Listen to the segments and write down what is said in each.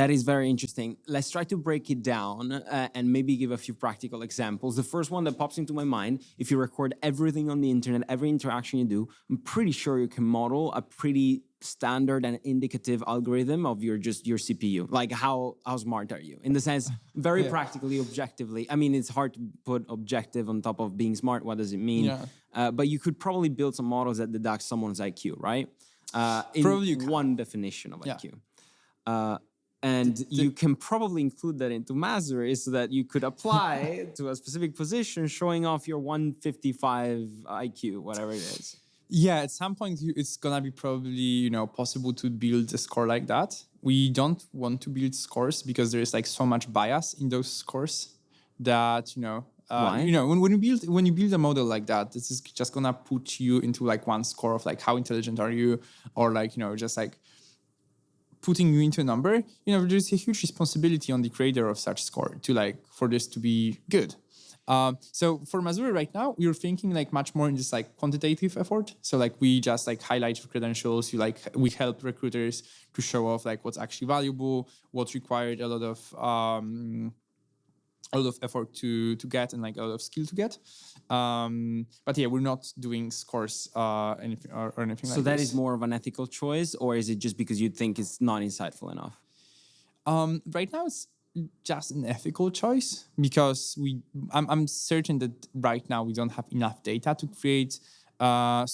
That is very interesting. Let's try to break it down and maybe give a few practical examples. The first one that pops into my mind, if you record everything on the internet, every interaction you do, I'm pretty sure you can model a pretty standard and indicative algorithm of your CPU. Like how smart are you? In the sense, very practically, objectively. I mean, it's hard to put objective on top of being smart. What does it mean? Yeah. But you could probably build some models that deduct someone's IQ, right? In Probably one definition of IQ. And The- you can probably include that into Mazury so that you could apply to a specific position, showing off your 155 IQ, whatever it is. Yeah, at some point it's gonna be probably possible to build a score like that. We don't want to build scores because there is like so much bias in those scores that Why? when you build a model like that, this is just gonna put you into like one score of like how intelligent are you, or like just like putting you into a number. There's a huge responsibility on the creator of such score to like for this to be good. So for Mazury right now, we're thinking like much more in this like quantitative effort. So like we just like highlight your credentials. We help recruiters to show off like what's actually valuable, what's required a lot of effort to get and like a lot of skill to get. But yeah, we're not doing scores anything or anything like So this. that is more of an ethical choice, or is it just because you think it's not insightful enough? Right now, it's just an ethical choice because I'm certain that right now we don't have enough data to create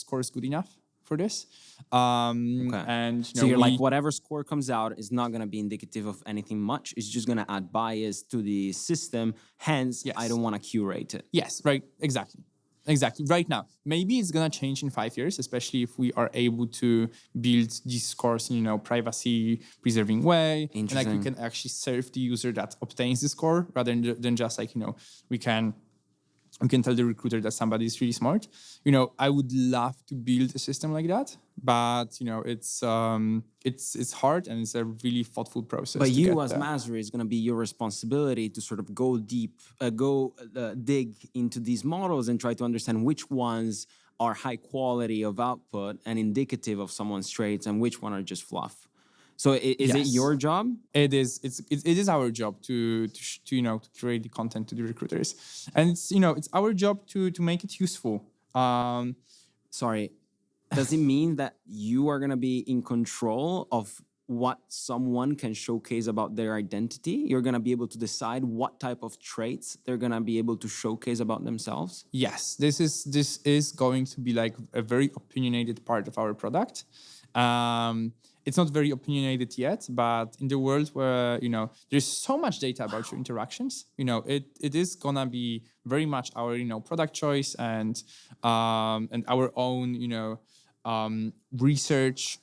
scores good enough for this. And so you're like, whatever score comes out is not going to be indicative of anything much. It's just going to add bias to the system. Hence, I don't want to curate it. Yes, right. Exactly. Right now, maybe it's gonna change in 5 years, especially if we are able to build these scores in privacy-preserving way, and like we can actually serve the user that obtains the score rather than just like we can tell the recruiter that somebody is really smart. I would love to build a system like that, but it's hard and it's a really thoughtful process. But you as Mazury, is going to be your responsibility to sort of go deep, dig into these models and try to understand which ones are high quality of output and indicative of someone's traits and which one are just fluff. So is it your job? It is. It is our job to create the content to the recruiters, and it's our job to make it useful. Sorry, does it mean that you are going to be in control of what someone can showcase about their identity? You're going to be able to decide what type of traits they're going to be able to showcase about themselves? Yes, this is going to be like a very opinionated part of our product. It's not very opinionated yet, but in the world where there's so much data about your interactions, it is gonna be very much our product choice and our own research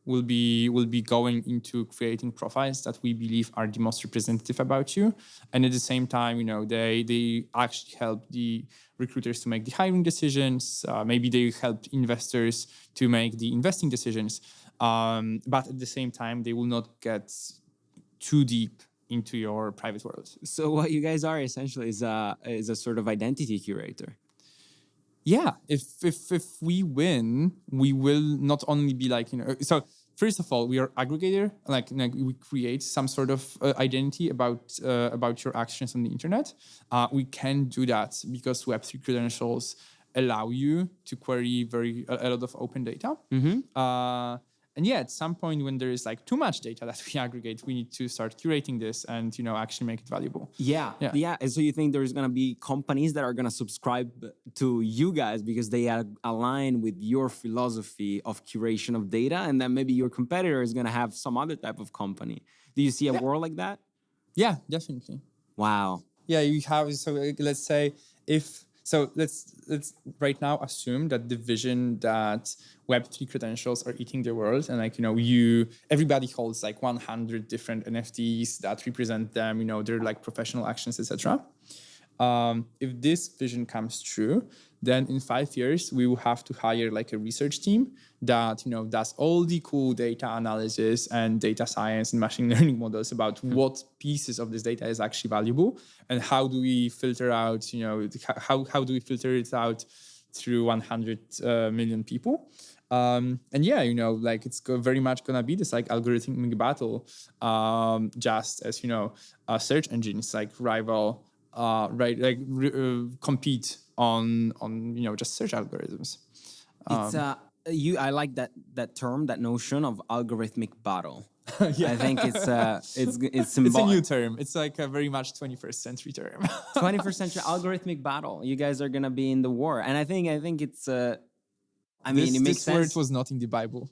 will be going into creating profiles that we believe are the most representative about you, and at the same time they actually help the recruiters to make the hiring decisions. Maybe they help investors to make the investing decisions. But at the same time, they will not get too deep into your private world. So what you guys are essentially is a sort of identity curator. Yeah, if we win, we will not only be like So first of all, we are aggregator. Like we create some sort of identity about your actions on the internet. We can do that because Web3 credentials allow you to query a lot of open data. And yeah, at some point when there is like too much data that we aggregate, we need to start curating this and actually make it valuable. Yeah. And so you think there's going to be companies that are going to subscribe to you guys because they align with your philosophy of curation of data, and then maybe your competitor is going to have some other type of company. Do you see a world like that? Yeah, definitely. Wow. Yeah, you have. So let's say let's right now assume that the vision that Web3 credentials are eating the world, and everybody holds like 100 different NFTs that represent them. They're like professional actions, etc. If this vision comes true, then in 5 years we will have to hire like a research team that does all the cool data analysis and data science and machine learning models about what pieces of this data is actually valuable and how do we filter out how do we filter it out through 100 million people. And yeah, like it's very much gonna be this like algorithmic battle, just as search engines like rival, right, like compete on just search algorithms. It's I like that term, that notion of algorithmic battle. Yeah. I think it's It's a new term. It's like a very much 21st century term. 21st century algorithmic battle. You guys are gonna be in the war, and I think it's I mean, it makes this sense. word was not in the Bible.